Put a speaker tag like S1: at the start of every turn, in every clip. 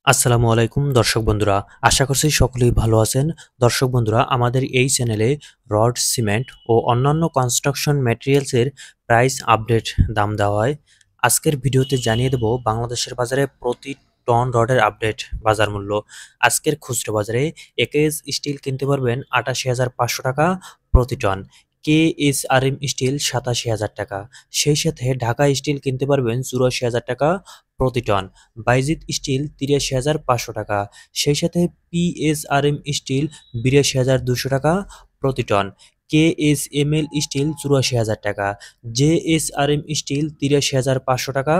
S1: আসসালামু আলাইকুম দর্শক বন্ধুরা, আশা করছি সকলেই ভালো আছেন। দর্শক বন্ধুরা, আমাদের এই চ্যানেলে রড, সিমেন্ট ও অন্যান্য কনস্ট্রাকশন ম্যাটেরিয়ালসের প্রাইস আপডেট দাম দেওয়া হয়। আজকের ভিডিওতে জানিয়ে দেব বাংলাদেশের বাজারে প্রতি টন রডের আপডেট বাজার মূল্য। আজকের খুচরো বাজারে একেএস স্টিল কিনতে পারবেন ৮৮,৫০০ টাকা প্রতি টন, কেএসআরএম স্টিল ৮৭,০০০ টাকা, সেই সাথে ঢাকা স্টিল কিনতে পারবেন ৮৪,০০০ টাকা প্রতি টন, বাইজিৎ স্টিল ৮৩,৫০০ টাকা, সেই সাথে পিএসআরএম স্টিল ৮২,২০০ টাকা প্রতি টন, কেএসএমএল স্টিল ৮৪,০০০ টাকা, জেএসআরএম স্টিল ৮৩,৫০০ টাকা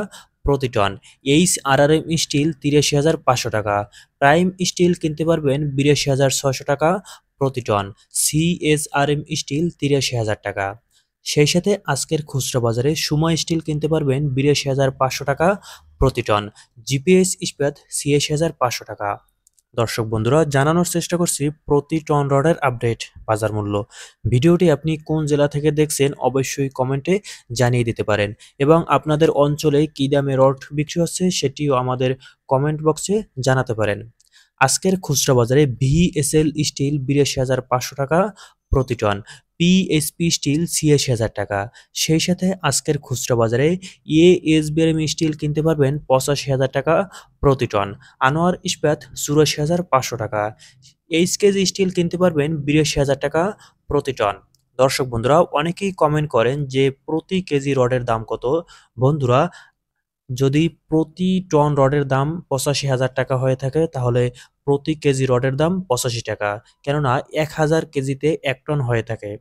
S1: প্রতি টন, এইচআরআরএম স্টিল ৮৩,৫০০ টাকা, প্রাইম স্টিল কিনতে পারবেন ৮২,৬০০ টাকা প্রতি টন, সিএসআরএম স্টিল ৮৩,০০০ টাকা। সেই সাথে আজকের খুচরা বাজারে সুমা স্টিল কিনতে পারবেন ৮২,৫০০ টাকা প্রতি টন, জিপিএস ইস্পাত ৮৬,৫০০ টাকা। দর্শক বন্ধুরা, জানানোর চেষ্টা করছি প্রতি টন রডের আপডেট বাজার মূল্য। ভিডিওটি আপনি কোন জেলা থেকে দেখছেন অবশ্যই কমেন্টে জানিয়ে দিতে পারেন, এবং আপনাদের অঞ্চলে কী দামে রড বিক্রি হচ্ছে সেটিও আমাদের কমেন্ট বক্সে জানাতে পারেন। আজকের খুচরা বাজারে ভিএসএল স্টিল ৮২,৫০০ টাকা প্রতি টন, পিএসপি স্টিল ৮৬,০০০ টাকা, সেই সাথে আজকের খুচরা বাজারে এএসবিআরএম স্টিল কিনতে পারবেন ৮৫,০০০ টাকা প্রতি টন, আনোয়ার ইস্পাত ৮৪,৫০০ টাকা, এইচকেজি স্টিল কিনতে পারবেন ৮২,০০০ টাকা প্রতি টন। দর্শক বন্ধুরা, অনেকেই কমেন্ট করেন যে প্রতি কেজি রডের দাম কত। বন্ধুরা, যদি প্রতি টন রডের দাম ৮৫,০০০ টাকা হয়ে থাকে তাহলে প্রতি কেজি রডের দাম ৮৫ টাকা, কেননা ১,০০০ কেজিতে ১ টন হয়ে থাকে।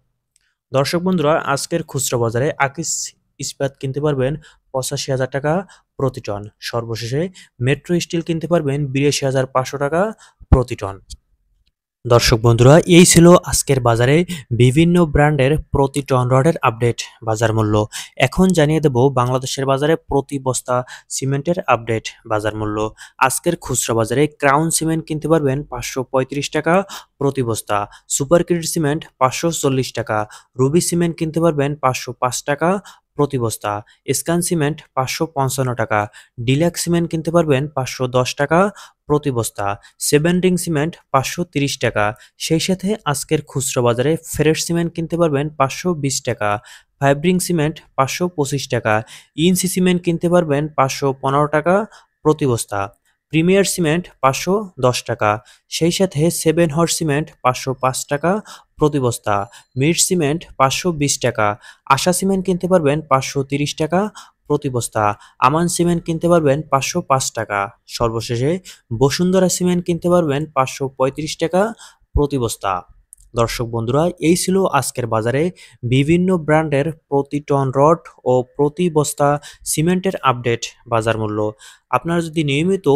S1: দর্শক বন্ধুরা, আজকের খুচরা বাজারে আকিস ইস্পাত কিনতে পারবেন ৮৫,০০০ টাকা প্রতি টন। সর্বশেষে মেট্রো স্টিল কিনতে পারবেন ৮২,৫০০ টাকা প্রতি টন। দর্শক বন্ধুরা, এই ছিল আজকের বাজারে বিভিন্ন ব্র্যান্ডের প্রতি টন রডের আপডেট বাজার মূল্য। এখন জানিয়ে দেব বাংলাদেশের বাজারে প্রতি বস্তা সিমেন্টের আপডেট বাজার মূল্য। আজকের খুচরা বাজারে ক্রাউন সিমেন্ট কিনতে পারবেন ৫৩৫ টাকা প্রতি বস্তা, সুপার ক্রিট সিমেন্ট ৫৪০ টাকা, রুবি সিমেন্ট কিনতে পারবেন ৫০৫ টাকা প্রতি বস্তা, স্কান সিমেন্ট ৫৫৫ টাকা, ডিলাক্স সিমেন্ট কিনতে পারবেন ৫১০ টাকা প্রতি বস্তা, সেভেন রিং সিমেন্ট ৫৩০ টাকা, সেই সাথে আজকের খুচরা বাজারে ফ্রেশ সিমেন্ট কিনতে পারবেন ৫২০ টাকা, ফাইভ রিং সিমেন্ট ৫২৫ টাকা, ইএনসি সিমেন্ট কিনতে পারবেন ৫১৫ টাকা প্রতি বস্তা, প্রিমিয়ার সিমেন্ট ৫১০ টাকা, সেই সাথে সেভেন হর্স সিমেন্ট ৫০৫ টাকা প্রতি বস্তা, মিড সিমেন্ট ৫২০ টাকা, আশা সিমেন্ট কিনতে পারবেন ৫৩০ টাকা প্রতি বস্তা, আমান সিমেন্ট কিনতে পারবেন ৫০৫ টাকা। সর্বশেষে বসুন্ধরা সিমেন্ট কিনতে পারবেন ৫৩৫ টাকা প্রতি বস্তা। দর্শক বন্ধুরা, এই ছিল আজকের বাজারে বিভিন্ন ব্র্যান্ডের প্রতি টন রড ও প্রতি বস্তা সিমেন্টের আপডেট বাজার মূল্য। আপনারা যদি নিয়মিত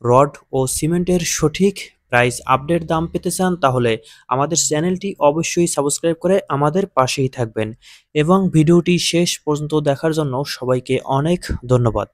S1: রড ও সিমেন্টের সঠিক প্রাইস আপডেট দাম পেতে চান তাহলে আমাদের চ্যানেলটি অবশ্যই সাবস্ক্রাইব করে আমাদের পাশেই থাকবেন, এবং ভিডিওটি শেষ পর্যন্ত দেখার জন্য সবাইকে অনেক ধন্যবাদ।